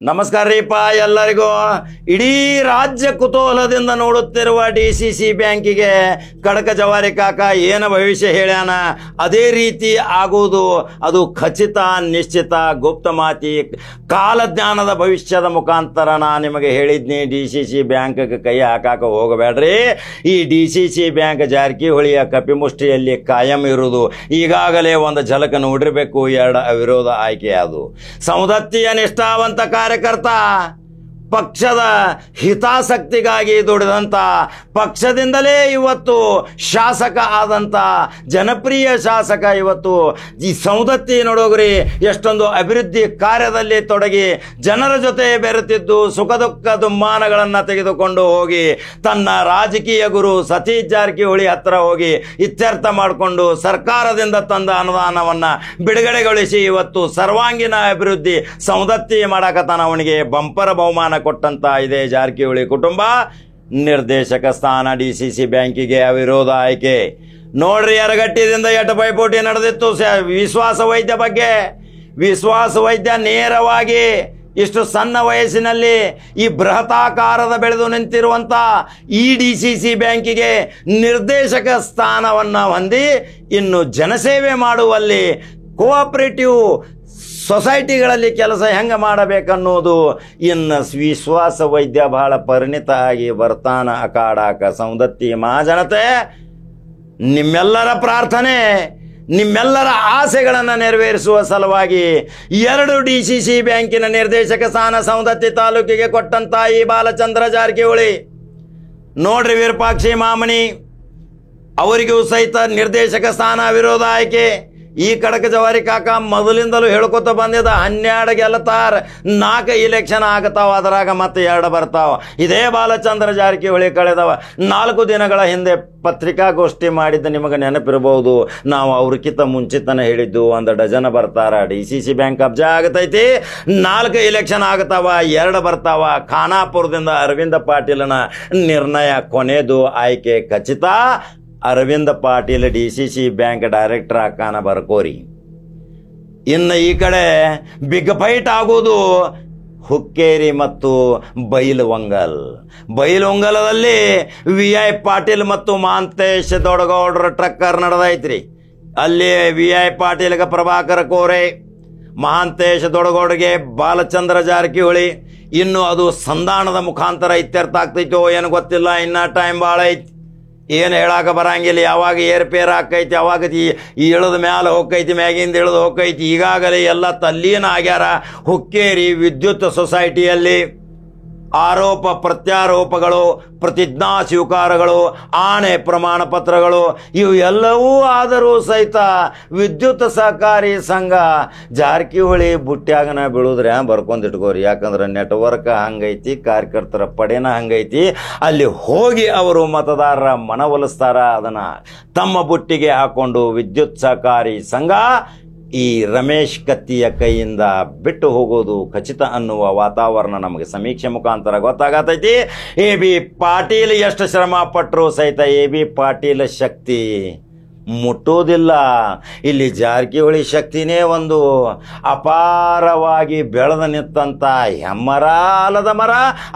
ನಮಸ್ಕಾರ ರೀಪ ಎಲ್ಲರಿಗೂ. ಇಡೀ ರಾಜ್ಯ ಕುತೂಹಲದಿಂದ ನೋಡುತ್ತಿರುವ DCC ಬ್ಯಾಂಕಿಗೆ ಕಡಕ ಜವಾರಿ ಕಾಕ ಏನು ಭವಿಷ್ಯ ಹೇಳ್ಯಾನ ಅದೇ ರೀತಿ ಆಗುವುದು ಅದು ಖಚಿತ, ನಿಶ್ಚಿತ, ಗುಪ್ತ ಮಾತಿ, ಕಾಲಜ್ಞಾನದ ಭವಿಷ್ಯದ ಮುಖಾಂತರ ನಾ ನಿಮಗೆ ಹೇಳಿದ್ನಿ. DCC ಬ್ಯಾಂಕ್ಗೆ ಕೈ ಹಾಕಾಕ ಹೋಗಬೇಡ್ರಿ. ಈ DCC ಬ್ಯಾಂಕ್ ಜಾರಕಿಹೊಳಿಯ ಕಪಿಮುಷ್ಟಿಯಲ್ಲಿ ಕಾಯಂ ಇರುವುದು ಈಗಾಗಲೇ ಒಂದು ಝಲಕ ನೋಡಿರಬೇಕು. ಎರಡು ಅವಿರೋಧ ಆಯ್ಕೆ ಅದು. ಸೌದತ್ತಿಯ ನಿಷ್ಠಾವಂತ ಕಾರ್ಯಕರ್ತ, ಪಕ್ಷದ ಹಿತಾಸಕ್ತಿಗಾಗಿ ದುಡಿದಂಥ, ಪಕ್ಷದಿಂದಲೇ ಇವತ್ತು ಶಾಸಕ ಆದಂಥ ಜನಪ್ರಿಯ ಶಾಸಕ ಇವತ್ತು ಈ ಸೌದತ್ತಿ ನೋಡೋಗ್ರಿ ಎಷ್ಟೊಂದು ಅಭಿವೃದ್ಧಿ ಕಾರ್ಯದಲ್ಲಿ ತೊಡಗಿ ಜನರ ಜೊತೆ ಬೆರೆತಿದ್ದು ಸುಖ ದುಃಖ ದುಮ್ಮಾನಗಳನ್ನು ತೆಗೆದುಕೊಂಡು ಹೋಗಿ ತನ್ನ ರಾಜಕೀಯ ಗುರು ಸತೀಶ್ ಜಾರಕಿಹೊಳಿ ಹತ್ರ ಹೋಗಿ ಇತ್ಯರ್ಥ ಮಾಡಿಕೊಂಡು ಸರ್ಕಾರದಿಂದ ತಂದ ಅನುದಾನವನ್ನು ಬಿಡುಗಡೆಗೊಳಿಸಿ ಇವತ್ತು ಸರ್ವಾಂಗೀಣ ಅಭಿವೃದ್ಧಿ ಸೌದತ್ತಿ ಮಾಡಕತ್ತಾನ. ಅವನಿಗೆ ಬಂಪರ್ ಬಹುಮಾನ ಕೊಟ್ಟಂತ ಇದೆ ಜಾರಕಿಹೊಳಿ ಕುಟುಂಬ. ನಿರ್ದೇಶಕ ಸ್ಥಾನ DCC ಬ್ಯಾಂಕಿಗೆ ಅವಿರೋಧ ಆಯ್ಕೆ. ನೋಡ್ರಿ, ಯರಗಟ್ಟಿದಿಂದ ಎಟ್ಟು ಪೈಪೋಟಿ ನಡೆದಿತ್ತು ವಿಶ್ವಾಸ ವೈದ್ಯ ಬಗ್ಗೆ. ವಿಶ್ವಾಸ ವೈದ್ಯ ನೇರವಾಗಿ ಇಷ್ಟು ಸಣ್ಣ ವಯಸ್ಸಿನಲ್ಲಿ ಈ ಬೃಹತಾಕಾರದ ಬೆಳೆದು ನಿಂತಿರುವಂಥ ಈ DCC ಬ್ಯಾಂಕಿಗೆ ನಿರ್ದೇಶಕ ಸ್ಥಾನವನ್ನು ಹೊಂದಿ ಇನ್ನು ಜನಸೇವೆ ಮಾಡುವಲ್ಲಿ ಕೋಆಪರೇಟಿವ್ ಸೊಸೈಟಿಗಳಲ್ಲಿ ಕೆಲಸ ಹೆಂಗೆ ಮಾಡಬೇಕನ್ನೋದು ಇನ್ನು ವಿಶ್ವಾಸ ವೈದ್ಯ ಬಹಳ ಪರಿಣಿತ ಆಗಿ ಬರ್ತಾನ ಅಕಾಡಾಕ. ಸೌದತ್ತಿ ಮಹಾಜನತೆ, ನಿಮ್ಮೆಲ್ಲರ ಪ್ರಾರ್ಥನೆ, ನಿಮ್ಮೆಲ್ಲರ ಆಸೆಗಳನ್ನು ನೆರವೇರಿಸುವ ಸಲುವಾಗಿ 2 DCC ಬ್ಯಾಂಕಿನ ನಿರ್ದೇಶಕ ಸ್ಥಾನ ಸೌದತ್ತಿ ತಾಲೂಕಿಗೆ ಕೊಟ್ಟಂತ ಈ ಬಾಲಚಂದ್ರ ಜಾರಕಿಹೊಳಿ ನೋಡ್ರಿ, ವಿರೂಪಾಕ್ಷಿ ಮಾಮನಿ ಅವರಿಗೂ ಸಹಿತ ನಿರ್ದೇಶಕ ಸ್ಥಾನ ವಿರೋಧ ಆಯ್ಕೆ. ಈ ಕಡಕ ಜವಾರಿ ಕಾಕ ಮೊದಲಿಂದಲೂ ಹೇಳ್ಕೊತ ಬಂದಿದ್ದ 12 ಗೆಲ್ಲತಾರ, 4 ಇಲೆಕ್ಷನ್ ಆಗತಾವ, ಅದರಾಗ ಮತ್ತೆ 2 ಬರ್ತಾವ. ಇದೇ ಬಾಲಚಂದ್ರ ಜಾರಕಿಹೊಳಿ ಕಳೆದವ 4 ದಿನಗಳ ಹಿಂದೆ ಪತ್ರಿಕಾಗೋಷ್ಠಿ ಮಾಡಿದ್ದ ನಿಮಗೆ ನೆನಪಿರಬಹುದು. ನಾವು ಅವ್ರಕ್ಕಿಂತ ಮುಂಚಿತನ ಹೇಳಿದ್ದು 1 ಡಜನ್ ಬರ್ತಾರ. DCC ಬ್ಯಾಂಕ್ ಕಬ್ಜಾ ಆಗತೈತಿ, 4 ಇಲೆಕ್ಷನ್ ಆಗತಾವ, 2 ಬರ್ತಾವ. ಖಾನಾಪುರದಿಂದ ಅರವಿಂದ ಪಾಟೀಲನ ನಿರ್ಣಯ ಕೊನೆದು ಆಯ್ಕೆ ಖಚಿತ. Aravind Patil DCC bank director ಆಕಾನ ಬರ್ಕೋರಿ. ಇನ್ನು ಈ ಕಡೆ ಬಿಗ್ ಫೈಟ್ ಆಗೋದು ಹುಕ್ಕೇರಿ ಮತ್ತು ಬೈಲಹೊಂಗಲದಲ್ಲಿ VI ಪಾಟೀಲ್ ಮತ್ತು ಮಹಾಂತೇಶ್ ದೊಡಗೌಡರ ಟ್ರಕ್ಕರ್ ನಡೆದೈತ್ರಿ. ಅಲ್ಲಿ VI ಪಾಟೀಲ್ಗೆ ಪ್ರಭಾಕರ ಕೋರೆ, ಮಹಾಂತೇಶ್ ದೊಡಗೌಡರಿಗೆ ಬಾಲಚಂದ್ರ ಜಾರಕಿಹೊಳಿ. ಇನ್ನು ಅದು ಸಂಧಾನದ ಮುಖಾಂತರ ಇತ್ಯರ್ಥ ಆಗ್ತೈತೋ ಏನು ಗೊತ್ತಿಲ್ಲ, ಇನ್ನ ಟೈಮ್ ಭಾಳ ಐತಿ, ಏನು ಹೇಳಾಕ ಬರಂಗಿಲ್ಲ. ಯಾವಾಗ ಏರ್ಪೇರ್ ಆಕೈತಿ, ಯಾವಾಗ ಇಳಿದ ಮ್ಯಾಲ ಹೋಗ್ತೈತಿ, ಮ್ಯಾಗಿಂದ ಇಳಿದು ಹೋಗ್ತೈತಿ. ಈಗಾಗಲೇ ಎಲ್ಲ ತಲ್ಲೀನ ಆಗ್ಯಾರ. ಹುಕ್ಕೇರಿ ವಿದ್ಯುತ್ ಸೊಸೈಟಿಯಲ್ಲಿ ಆರೋಪ ಪ್ರತ್ಯಾರೋಪಗಳು, ಪ್ರತಿಜ್ಞಾ ಸ್ವೀಕಾರಗಳು, ಆಣೆ ಪ್ರಮಾಣ ಪತ್ರಗಳು ಇವು ಎಲ್ಲವೂ ಆದರೂ ಸಹಿತ ವಿದ್ಯುತ್ ಸಹಕಾರಿ ಸಂಘ ಜಾರಕಿಹೊಳಿ ಬುಟ್ಟ್ಯಾಗನ ಬೀಳುದ್ರೆ ಬರ್ಕೊಂಡಿಟ್ಕೋರಿ. ಯಾಕಂದ್ರೆ ನೆಟ್ವರ್ಕ್ ಹಂಗೈತಿ, ಕಾರ್ಯಕರ್ತರ ಪಡೆನ ಹಂಗೈತಿ. ಅಲ್ಲಿ ಹೋಗಿ ಅವರು ಮತದಾರರ ಮನವೊಲಿಸ್ತಾರ. ಅದನ್ನು ತಮ್ಮ ಬುಟ್ಟಿಗೆ ಹಾಕೊಂಡು ವಿದ್ಯುತ್ ಸಹಕಾರಿ ಸಂಘ ಈ ರಮೇಶ್ ಕತ್ತಿಯ ಕೈಯಿಂದ ಬಿಟ್ಟು ಹೋಗೋದು ಖಚಿತ ಅನ್ನುವ ವಾತಾವರಣ ನಮಗೆ ಸಮೀಕ್ಷೆ ಮುಖಾಂತರ ಗೊತ್ತಾಗತೈತಿ. AB ಪಾಟೀಲ್ ಎಷ್ಟು ಶ್ರಮ ಪಟ್ಟರು ಸಹಿತ AB ಪಾಟೀಲ್ ಶಕ್ತಿ ಮುಟ್ಟೋದಿಲ್ಲ. ಇಲ್ಲಿ ಜಾರಕಿಹೊಳಿ ಶಕ್ತಿನೇ ಒಂದು ಅಪಾರವಾಗಿ ಬೆಳೆದ ನಿಂತಂತ ಹೆಮ್ಮರ, ಆಲದ ಮರ.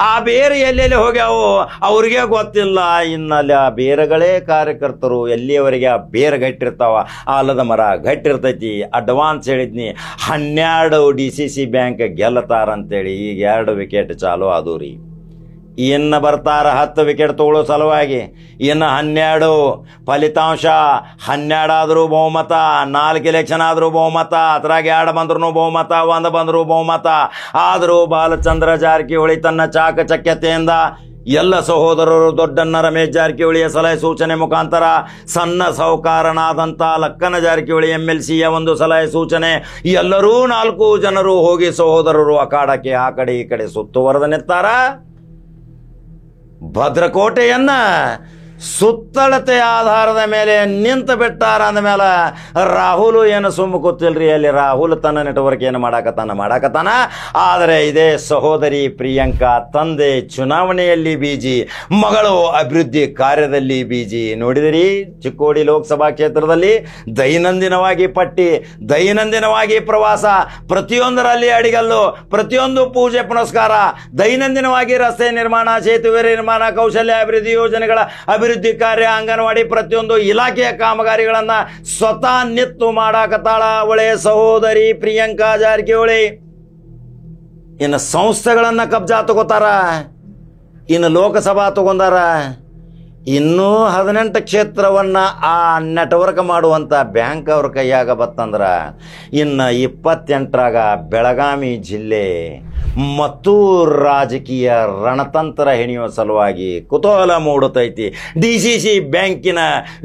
ಆ ಬೇರೆ ಎಲ್ಲೆಲ್ಲಿ ಹೋಗ್ಯಾವು ಅವ್ರಿಗೆ ಗೊತ್ತಿಲ್ಲ. ಇನ್ನಲ್ಲಿ ಆ ಬೇರೆಗಳೇ ಕಾರ್ಯಕರ್ತರು ಎಲ್ಲಿಯವರೆಗೆ ಆ ಬೇರೆ ಗಟ್ಟಿರ್ತಾವ, ಆಲದ ಮರ ಗಟ್ಟಿರ್ತೈತಿ. ಅಡ್ವಾನ್ಸ್ ಹೇಳಿದ್ನಿ 12 DCC ಬ್ಯಾಂಕ್ ಗೆಲ್ಲತಾರಂತೇಳಿ. ಈಗ 2 ವಿಕೆಟ್ ಚಾಲು ಆದವು ರೀ. ಇನ್ನು ಬರ್ತಾರ 10 ವಿಕೆಟ್ ತಗೊಳ್ಳೋ ಸಲುವಾಗಿ. ಇನ್ನು 12 ಫಲಿತಾಂಶ 12 ಆದರೂ ಬಹುಮತ, 4 ಇಲೆಕ್ಷನ್ ಆದರೂ ಬಹುಮತ, ಅದ್ರಾಗ 2 ಬಂದ್ರೂ ಬಹುಮತ, 1 ಬಂದರೂ ಬಹುಮತ. ಆದರೂ ಬಾಲಚಂದ್ರ ಜಾರಕಿಹೊಳಿ ತನ್ನ ಚಾಕಚಕ್ಯತೆಯಿಂದ ಎಲ್ಲ ಸಹೋದರರು ದೊಡ್ಡಣ್ಣ ರಮೇಶ್ ಜಾರಕಿಹೊಳಿಯ ಸಲಹೆ ಸೂಚನೆ ಮುಖಾಂತರ, ಸಣ್ಣ ಸಾಹುಕಾರನಾದಂಥ ಲಕ್ಕನ ಜಾರಕಿಹೊಳಿ MLCಯ ಒಂದು ಸಲಹೆ ಸೂಚನೆ, ಎಲ್ಲರೂ 4 ಜನರು ಹೋಗಿ ಸಹೋದರರು ಅಖಾಡಕ್ಕೆ ಆ ಕಡೆ ಈ ಕಡೆ ಸುತ್ತುವರೆದು ನಿಂತಾರ. ಭದ್ರಕೋಟೆಯನ್ನ ಸುತ್ತಳತೆ ಆಧಾರದ ಮೇಲೆ ನಿಂತು ಬಿಟ್ಟಾರ ಅಂದಮೇಲೆ ರಾಹುಲ್ ಏನು ಸುಮ್ಮ ಕೂತಿಲ್ರಿ, ಅಲ್ಲಿ ರಾಹುಲ್ ತನ್ನ ನೆಟ್ವರ್ಕ್ ಏನು ಮಾಡಾಕತ್ತಾನ. ಆದರೆ ಇದೇ ಸಹೋದರಿ ಪ್ರಿಯಾಂಕಾ ತಂದೆ ಚುನಾವಣೆಯಲ್ಲಿ ಬೀಜಿ, ಮಗಳು ಅಭಿವೃದ್ಧಿ ಕಾರ್ಯದಲ್ಲಿ ಬೀಜಿ. ನೋಡಿದಿರಿ, ಚಿಕ್ಕೋಡಿ ಲೋಕಸಭಾ ಕ್ಷೇತ್ರದಲ್ಲಿ ದೈನಂದಿನವಾಗಿ ಪಟ್ಟಿ, ದೈನಂದಿನವಾಗಿ ಪ್ರವಾಸ, ಪ್ರತಿಯೊಂದರಲ್ಲಿ ಅಡಿಗಲ್ಲು, ಪ್ರತಿಯೊಂದು ಪೂಜೆ ಪುನಸ್ಕಾರ, ದೈನಂದಿನವಾಗಿ ರಸ್ತೆ ನಿರ್ಮಾಣ, ಸೇತುವೆ ನಿರ್ಮಾಣ, ಕೌಶಲ್ಯ ಅಭಿವೃದ್ಧಿ ಯೋಜನೆಗಳ ಅಭಿವೃದ್ಧಿ ಕಾರ್ಯ, ಅಂಗನವಾಡಿ ಪ್ರತಿಯೊಂದು ಇಲಾಖೆಯ ಕಾಮಗಾರಿಗಳನ್ನ ಸ್ವತಃ ನಿತ್ತು ಮಾಡಾಕತ್ತಾಳ ಅವಳೆ ಸಹೋದರಿ ಪ್ರಿಯಾಂಕಾ ಜಾರಕಿಹೊಳಿ. ಇನ್ನು ಸಂಸ್ಥೆಗಳನ್ನ ಕಬ್ಜಾ ತಗೋತಾರ, ಇನ್ನು ಲೋಕಸಭಾ ತಗೊಂಡಾರ, ಇನ್ನೂ 18 ಕ್ಷೇತ್ರವನ್ನ ಆ ನೆಟ್ವರ್ಕ್ ಮಾಡುವಂತ ಬ್ಯಾಂಕ್ ಅವ್ರ ಕೈಯಾಗ ಬತ್ತಂದ್ರ ಇನ್ನು 28ರಾಗ ಬೆಳಗಾವಿ ಜಿಲ್ಲೆ ಮತ್ತು ರಾಜಕೀಯ ರಣತಂತ್ರ ಹೆಣೆಯುವ ಸಲುವಾಗಿ ಕುತೂಹಲ ಮೂಡುತ್ತೈತಿ. DCC ಬ್ಯಾಂಕಿನ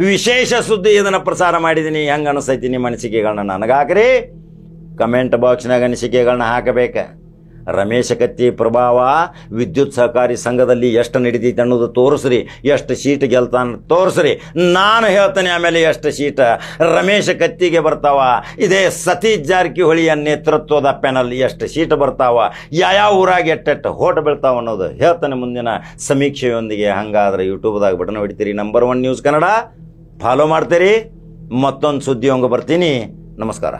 ವಿಶೇಷ ಸುದ್ದಿ ಇದನ್ನು ಪ್ರಸಾರ ಮಾಡಿದ್ದೀನಿ. ಹೆಂಗೆ ಅನಿಸ್ತೈತಿ ನಿಮ್ಮ ಅನಿಸಿಕೆಗಳನ್ನ ನನಗಾಕ್ರಿ, ಕಮೆಂಟ್ ಬಾಕ್ಸ್ನಾಗ ಅನಿಸಿಕೆಗಳನ್ನ ಹಾಕಬೇಕ. ರಮೇಶ ಕತ್ತಿ ಪ್ರಭಾವ ವಿದ್ಯುತ್ ಸಹಕಾರಿ ಸಂಘದಲ್ಲಿ ಎಷ್ಟು ನಡೀತೈತೆ ಅನ್ನೋದು ತೋರಿಸ್ರಿ, ಎಷ್ಟು ಸೀಟ್ ಗೆಲ್ತಾನ ತೋರಿಸ್ರಿ. ನಾನು ಹೇಳ್ತೇನೆ ಆಮೇಲೆ ಎಷ್ಟು ಸೀಟ್ ರಮೇಶ ಕತ್ತಿಗೆ ಬರ್ತಾವ, ಇದೇ ಸತೀಶ್ ಜಾರಕಿಹೊಳಿಯ ನೇತೃತ್ವದ ಪ್ಯಾನಲ್ ಎಷ್ಟು ಸೀಟ್ ಬರ್ತಾವ, ಯಾವ ಊರಾಗ ಎಟ್ಟೆಟ್ಟು ಹೋಟ್ ಬೀಳ್ತಾವ ಅನ್ನೋದು ಹೇಳ್ತಾನೆ ಮುಂದಿನ ಸಮೀಕ್ಷೆಯೊಂದಿಗೆ. ಹಂಗಾದ್ರೆ ಯೂಟ್ಯೂಬ್ದಾಗ ಬಟನ್ ಹೊಡಿತೀರಿ, ನಂಬರ್ 1 ನ್ಯೂಸ್ ಕನ್ನಡ ಫಾಲೋ ಮಾಡ್ತೀರಿ. ಮತ್ತೊಂದು ಸುದ್ದಿ ಹಂಗೆ ಬರ್ತೀನಿ. ನಮಸ್ಕಾರ.